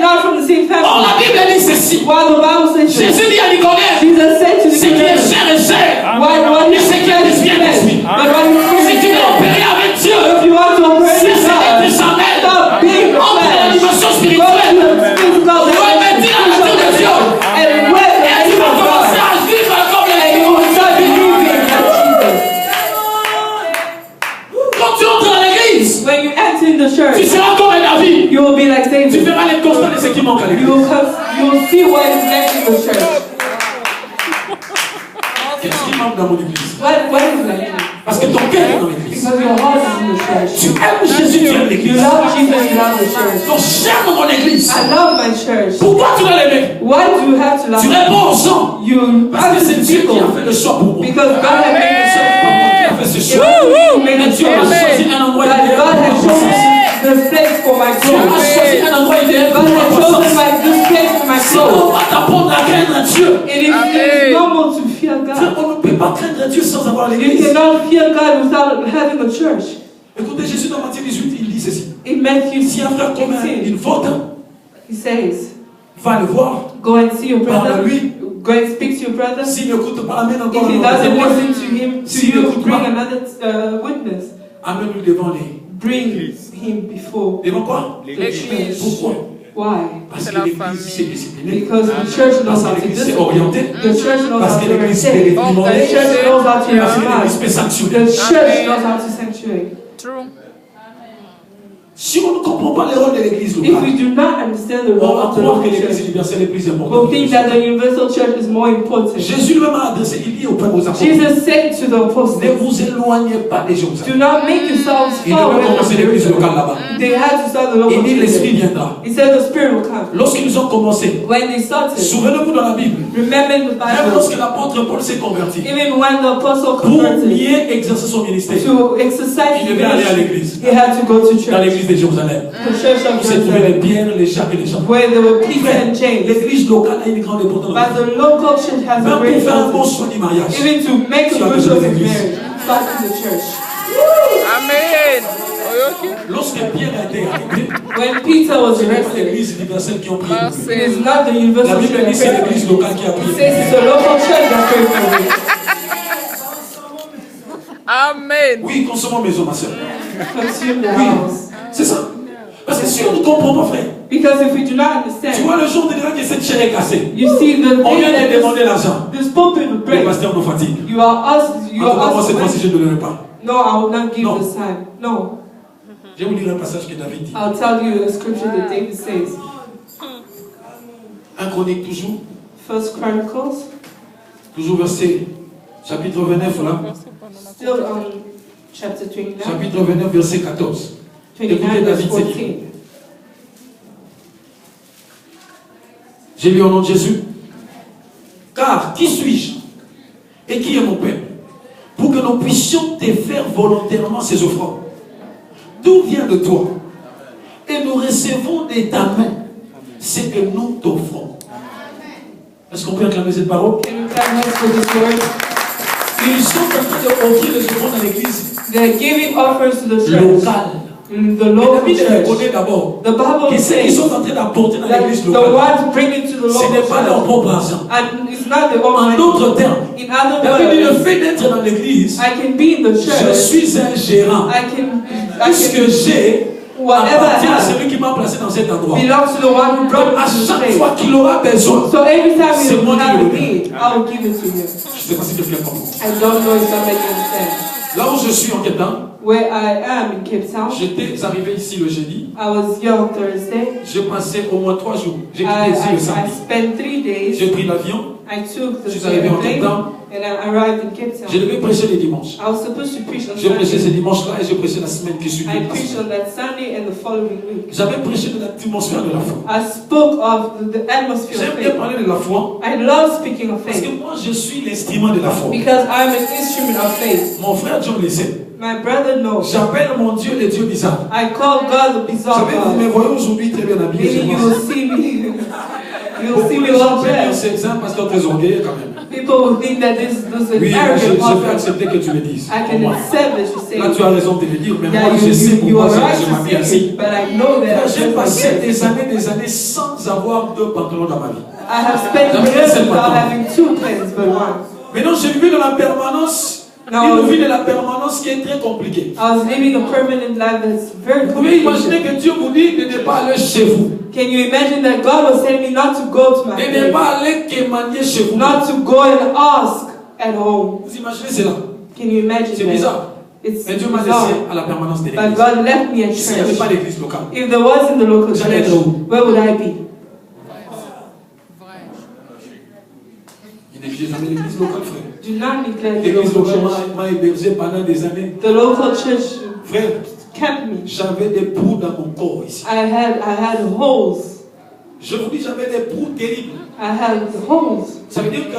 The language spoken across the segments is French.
not from the same family. Or la Bible dit ceci. While the Bible says Jésus dit à Nicodème, Jesus said to ce qui est Nicodemus, chair est chair. what Et is ce qui est esprit est esprit. but what is Si tu veux opérer avec Dieu, if you want to operate si in c'est God, jamais stop being the entre dans la flesh. dimension Go to spirituelle. the physical Tu vas mettre la nature de Dieu. and where the Et tu nature vas of commencer God. à vivre comme And les you will start believing that Jesus. Quand tu entres dans l'église, When you enter in the tu church, seras comme un David. you will be like Tu David. feras les constats de ce qui manque à You l'église. will see what is lacking in the church. Qu'est-ce qui manque dans mon église? What is lacking? Parce que ton cœur est dans l'église. Because your heart is in the church. Tu aimes Jésus, tu aimes You l'église. love Jesus, you love the church. Donc j'aime mon église. I love my church. Pourquoi tu dois l'aimer? Why do you have to love Tu it? réponds aux gens. You Parce que c'est Dieu qui a fait le choix pour moi. because God has made the C'est church. pas moi qui a fait ce choix. Made Mais the Dieu a church. choisi un endroit That idéal God pour has moi. chosen this place for my Dieu a growth. choisi un endroit idéal God pour has chosen moi. this place for my Si on growth. va t'apprendre à craindre Dieu, It is normal to fear God. on ne peut pas craindre Dieu sans avoir You l'église. cannot fear God without having a church. Écoutez, Jésus dans Matthieu 18, il dit ceci. In Matthew Si un frère commet 18, une faute, he says, va le voir, go and see your parle à brother. lui. Go and speak to your brother. S'il n'écoute pas, amène encore If he un doesn't témoin. listen to him, to S'il you, n'écoute bring pas, another witness. amène-le devant les. Bring him before Devant quoi? the church. Pourquoi? Why? Parce que l'église c'est discipliné. Because the church knows Parce how que to l'église c'est discipline. orienté. The church knows Parce how que to l'église est orientate. The réglementée. church knows how to Parce que l'église respond. peut sanctionner. The church knows how to sanctuate. True. Si on ne comprend pas le rôle de l'église If locale, we do not understand the on role va of the croire que local l'église church, universelle est plus we'll importante. think that the universal church is more important. Jésus lui-même a adressé, il dit aux apôtres, Jesus said to the ne apostles, vous éloignez pas des gens. do not make yourselves Il far devait away from commencer l'église locale là-bas. They had to start the Il local dit l'esprit church. viendra. He said the Spirit will come. Lorsqu'ils ont commencé, When they started, souvenez-vous dans la Bible, remember the même Bible, lorsque l'apôtre Paul s'est converti, even when the apostle pour converted, mieux exercer son ministère, to exercise il his devait aller à ministry, l'église, he had to go to dans church, l'église de Jérusalem. the church of Où se trouvaient les Jerusalem, pierres, les chapeaux et les chants. where there were Peter Frère, and James. l'église locale a une grande importance. But the local church has a Même great pour faire un bon importance. choix du mariage. Even to make Tu a as good besoin choice de of l'église. marriage, start in the church. Amen. Oyoki. Lorsque Pierre a été arrêté, When Peter was ce n'est pas arrested, l'église universelle qui ont prié. it is not the La universal Bible church dit c'est that prayed l'église for him. locale qui a It prié. says it's the local church that prayed for him. Amen. Oui, consommons maison, ma soeur. Consume the Oui, house. c'est ça. Parce que si on ne comprend pas, frère, Because if we do not tu understand, vois le jour de que cette chair est cassée. you see the On thing vient de that demander l'argent. this pulpit will Le break. pasteur nous fatigue. You are us. You En tout cas, moi, are cette fois-ci, us. je ne donnerai pas. No, I will not give No. this time. No, Je vais vous lire un passage que David dit. I'll tell you a scripture that David says. 1 Chronique toujours. First Chronicles, Toujours verset, chapitre 29, là. still chapter 29, Chapitre 29, verset 14. 29 verse 14. J'ai lu au nom de Jésus. Car qui suis-je et qui est mon Père pour que nous puissions te faire volontairement ces offrandes? Tout vient de toi. Et nous recevons de ta main ce que nous t'offrons. Est-ce qu'on peut acclamer cette parole? Can you clap hands for this word? Ils sont en train d'offrir les offrandes dans l'église They're giving offers to the church, locale. the Mais local David church. reconnaît d'abord The Bible que ceux qui says sont en train d'apporter dans that l'église the locale, ones bringing to the ce n'est local pas leur church, propre argent. and it's not the own En money. d'autres termes, In other David dit le words, fait d'être dans l'église, I can be in the je church. suis un gérant. Tout ce que j'ai Whatever appartient I à have celui qui m'a placé dans cet endroit. belongs to the one who brought Donc à me to this chaque place. fois qu'il aura besoin, So every time C'est you moi qui have le a donne. need, I will give it to you. je ne sais pas si tu es clair comme moi. I don't know if that makes any sense. Là où je suis en Cape Town, Where I am in Cape Town, j'étais arrivé ici le jeudi. I was here on Thursday. J'ai passé au moins 3 jours. J'ai I, quitté ici I, le I samedi. spent 3 days. J'ai pris l'avion. I took the Je suis arrivé en Cape plane Town. and I arrived in Cape Je Town. devais prêcher les dimanches. I was supposed to preach on J'ai prêché ce Sunday. dimanche-là et j'ai prêché la semaine qui suit. I preached on that Sunday and the following week. J'avais prêché de l'atmosphère de la foi. I spoke of the atmosphere of J'aime bien faith. parler de la foi I love speaking of parce que faith moi je suis l'instrument de la foi. because I'm an instrument of faith. Mon frère John le sait. My brother knows. J'appelle mon Dieu le Dieu bizarre. I call God the Vous bizarre savez, vous me God. voyez aujourd'hui très bien habillé. Meaning je you pense. will see me. You will see Beaucoup me de gens well peuvent dire dressed. c'est un pasteur très orgueilleux quand même. People people will think that this is an Oui, je arrogant vais prophet. accepter que tu le dises. I Pour can moi. accept that you say Là, tu as raison de le dire, mais yeah, moi, je sais you pourquoi are right je to m'habille say ainsi. it, but I know that J'ai I'm passé just like des années sans avoir deux pantalons dans ma vie. I have spent J'avais years seul without pantalon. having two pens but one. Maintenant, j'ai vu dans la permanence, Non. une vie de la permanence qui est très compliquée. I was living a permanent life that's very Vous pouvez imaginer complicated. que Dieu vous dit de ne pas aller chez vous, Can you imagine that God was telling me not to go to my de ne place, pas aller quémaner chez vous. not to go and ask at home? Vous imaginez cela? Can you imagine C'est that? bizarre. It's Mais Dieu m'a laissé bizarre. à la permanence de But l'église. God left me at S'il n'y avait pas church. d'église locale, If there wasn't the local J'allais church, être où? where would I be? il n'existe jamais d'église locale, frère. Do not neglect the L'église local locale church. m'a hébergé pendant des années. The local church Frère, kept me. j'avais des poux dans mon corps ici. I had holes. Je vous dis, j'avais des poux terribles. I had holes. Ça veut dire que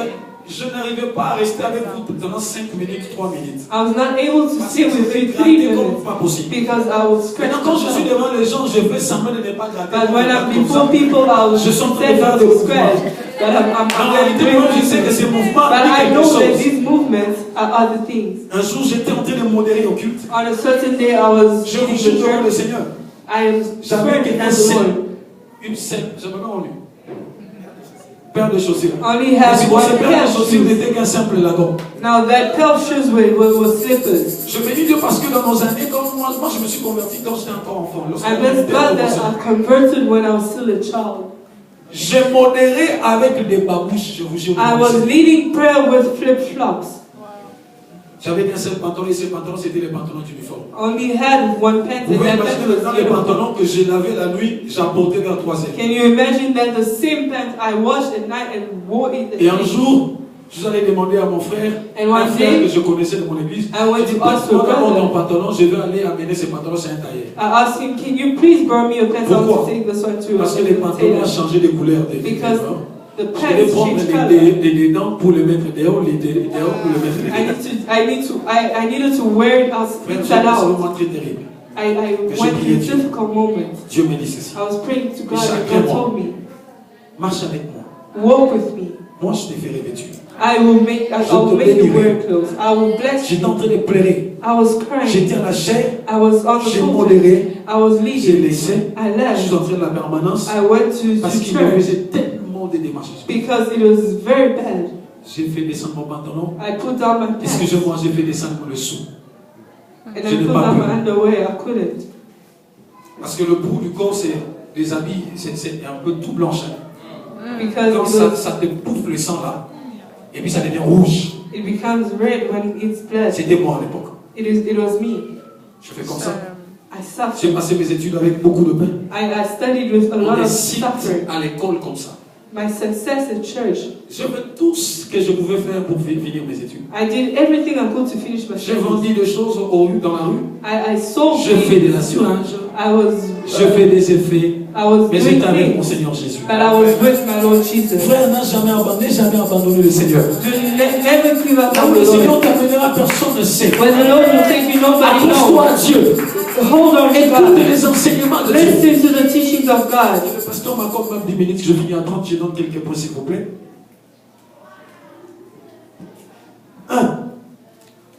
je n'arrivais pas à rester avec vous pendant 5 minutes, 3 minutes. I was not able to Parce sit que with c'était you 3 gratté comme minutes pas possible. because I was scratching Maintenant, quand je suis myself. devant les gens, je fais semblant de ne pas gratter. But when I'm comme before ça. people, I was Je suis en train de said faire not des to mouvements. scratch. But En I'm réalité, doing moi, je sais movements. que ces mouvements But impliquent I quelque know that chose. these movements are other things. Un jour, j'étais en train de modérer au culte. On a certain day, I was Je vous reading jure the devant le church. Seigneur. I am J'avais swearing quelqu'un at the scène. Lord. Une scène, j'avais pas rendu. Paire de chaussures. Only Mais had c'est one cette paire pair de of chaussures shoes. n'était qu'un simple lagon. Now that pair of shoes were slippers. Je bénis Dieu parce que dans nos années, quand moi je me suis converti quand j'étais encore enfant. I bless God that I converted when I was still a child. J'ai modéré avec des babouches, je vous jure. I was leading prayer with flip-flops. J'avais qu'un seul pantalon et ce pantalon c'était les pantalons d'uniforme. Only had one pant Vous and pouvez that imaginer pant dans was les uniform. pantalons que j'ai lavé la nuit, j'apportais vers 3h. Can you imagine that the same pant I washed at night and wore it at Et un night? jour, je allais demander à mon frère, And one un frère day, que je connaissais de mon église, I went j'ai dit, to ask passe-moi your d'abord ton brother. pantalon, je vais aller amener ce pantalon sur un tailleur. I asked him, can you please borrow me a pant? I want Pourquoi? to take this one to Parce que a les pantalons ont tailor. changé de couleur. Because the Je vais pants prendre changed les color. dedans pour les mettre dehors, les dehors pour les mettre dedans. I needed to wear it Frère, inside c'est out. vraiment très terrible. I j'ai went prié through Dieu. difficult moments. Dieu me dit ceci. I was praying to God chaque and God mois. told me, Marche avec moi. walk with me. Moi, je te ferai revêtir. I will make you wear clothes. I will bless J'étais you. en train de pleurer. I was crying. J'étais à la chair. I was on the J'ai pulpit. modéré. I was J'ai leading. laissé. I Je left. suis entré de la permanence. I went to Parce qu'il me church faisait tellement de démarches. because it was very bad. J'ai fait descendre mon pantalon. I put down my pants Excusez-moi, j'ai fait descendre le sou. and je I n'ai put pas down pu. my underwear. I couldn't Parce que le bout du corps, c'est les habits, c'est un peu tout blanche. because Quand ça te bouffe le sang là, et puis ça devient rouge. it becomes red when it's blood. C'était moi à l'époque. It was me. Je fais comme ça. I J'ai suffered. passé mes études avec beaucoup de peine. I studied with a lot On of est suffering. à l'école comme ça. My success at church. J'ai fait tout ce que je pouvais faire pour finir mes études. I did everything I could to finish my J'ai studies. vendu des choses dans la rue. I sold Je fais things. de l'assurance. I Je fais des effets. was Mais doing j'étais avec mon things, Seigneur Jésus. but I was with my Lord Jesus. Frère, n'a jamais abandonné le Seigneur. Never give up Là on où le the Seigneur Lord. t'amènera, personne ne sait. When the Lord will take you, nobody Accroche-toi à knows. Dieu. Hold on to Écoute God. les enseignements de Dieu. Listen to the teachings of God. Le pasteur m'accorde même 10 minutes, je finis à 30, je donne quelques points s'il vous plaît. 1.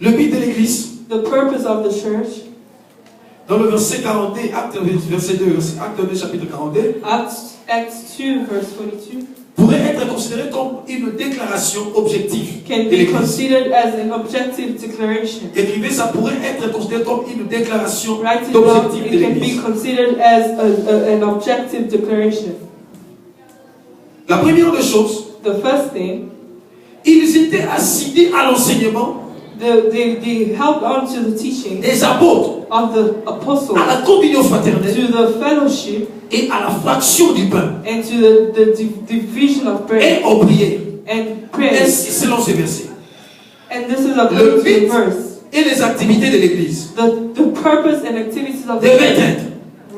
Le but de l'église, The purpose of the church, dans le verset 42, verset 2, acte 2, chapitre 42, Acts 2, verse 22, pourrait être considéré comme une déclaration objective can de be l'église. considered as an objective declaration. Écrivez, ça pourrait être considéré comme une déclaration Write it down. d'objectif de It can be l'église. considered as an objective declaration. La première des choses, The first thing, ils étaient assidus à l'enseignement they held on to the teaching des apôtres, of the apostles, à la communion fraternelle to the fellowship, et à la fraction du pain and to the division of bread et aux prières. and prayer. Ainsi, selon ces versets. And this is Le according to the but verse. et les activités de l'église The purpose and activities of the devaient church être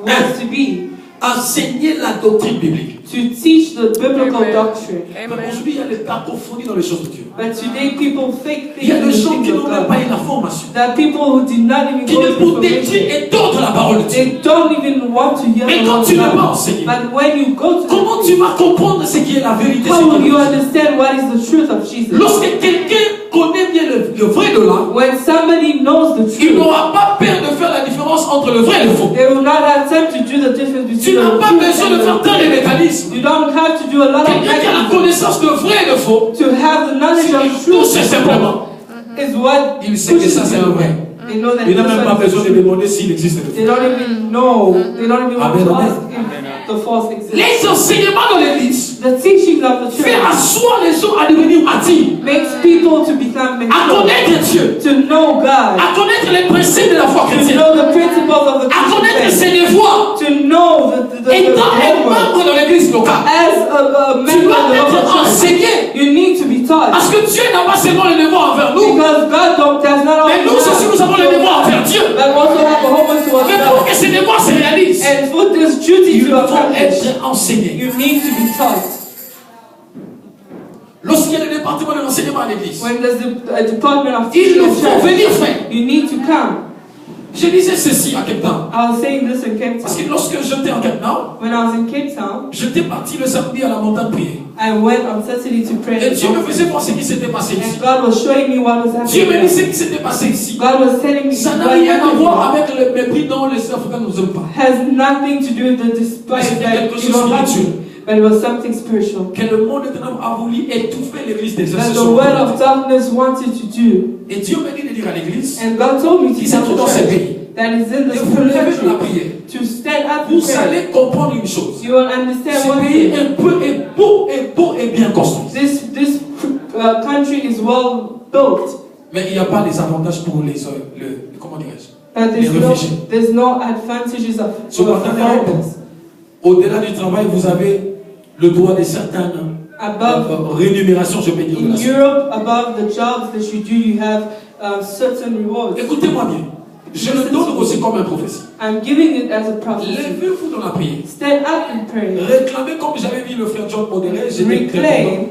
was to be enseigner la doctrine biblique. to teach the biblical Amen. doctrine. Mais Amen. aujourd'hui, il y a des cacophonie dans les choses de Dieu. But today people fake Il y a things in des the gens qui things of n'ont même pas God. eu la formation, There are people who did not even qui go ne to pour d'étudier information. et d'autres la parole de Dieu. They don't even want to hear Mais the quand word tu of n'es pas God. enseigné, But when you go to comment tu vas comprendre ce qui est la vérité? how ce will qui est you la vérité? understand what is the truth of Jesus? Lorsque quelqu'un connaît bien le vrai de l'art, When somebody knows the il truth, n'aura pas peur de faire la différence entre le vrai et le faux. they will not have time to do the difference Tu between n'as the pas truth besoin de and faire tant de mécanismes. You don't have to do a lot of Quelqu'un qui a la mechanisms. connaissance de vrai et de faux, To have the knowledge il of pousse truth simplement. is what Il sait que ça c'est un vrai. They know that Il n'a this même pas one is besoin de true. demander s'il existe le They faux. don't even know. They don't even want Amen, to amen. ask if the false exists. Les enseignements de l'église The teachings of the fait church asseoir les gens à devenir matures, makes people to become à mature, connaître Dieu, to know God, à connaître les principes de la foi to chrétienne, know the principles of the à connaître Christian ses devoirs. faith, to know the Étant un homework. membre de l'église locale, As a tu member dois of the être local church, enseigné. you need to be taught. Parce que Dieu n'a pas seulement le devoir envers nous, Because God does not mais only nous aussi nous avons le devoir envers Dieu. but also have a homework to Mais pour us. que ces devoirs se réalisent, And for this duty il to faut accomplish, être enseigné. you need to be taught. Lorsqu'il y a le département de l'enseignement à l'église, When there's a department of il teaching nous in faut church, venir faire. you need to come. Je disais ceci à Cape Town. I was saying this in Cape Parce Town. que lorsque j'étais en Cape Town, When I was in Cape Town, j'étais parti le samedi à la montagne prier. I went on Saturday to pray. Et Dieu me faisait voir ce qui s'était passé ici. And God was showing me what was Dieu me happening. dit ce qui s'était passé ici. God was telling me Ça n'a what rien à voir happened avec le mépris dont les Africains ne nous aiment pas. has nothing to do with the despite C'était that quelque you chose don't have spirituel. to, but it was something spiritual. Que le monde de ténèbres a voulu étouffer l'église des That the associations. world of darkness wanted to do. Et Dieu me dit de dire à l'église, And God told me to qui se tell trouve the dans ce church pays, that is in de this vous lever dans la country prière. to stand up Vous and pray. allez comprendre une chose. You will understand Ce one pays thing. est beau et bien construit. This country is well built. Mais il n'y a pas les avantages pour comment dirais-je, les But réfugiés. there's no advantages of So, for foreigners. Au-delà du travail, vous avez le droit de certaines Above rémunérations, je peux dire. de in la société. Europe, above the jobs that you do, you have certain rewards. Écoutez-moi bien. Je le donne aussi comme un prophétie. I'm giving it as a prophecy. Levez-vous dans la prière. Stand up and pray. Réclamez comme j'avais vu le frère John modéré. J'étais très content. Reclaim.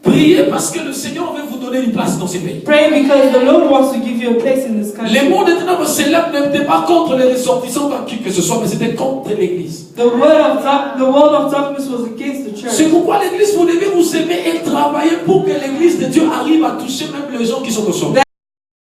Priez parce que le Seigneur veut vous donner une place dans ces pays. Pray because the Lord wants to give you a place in this country. Les mots de ténèbres célèbres n'étaient pas contre les ressortissants par qui que ce soit, mais c'était contre l'Église. The world of darkness was against the church. C'est pourquoi l'Église, vous devez vous aimer et travailler pour que l'Église de Dieu arrive à toucher même les gens qui sont au sommet.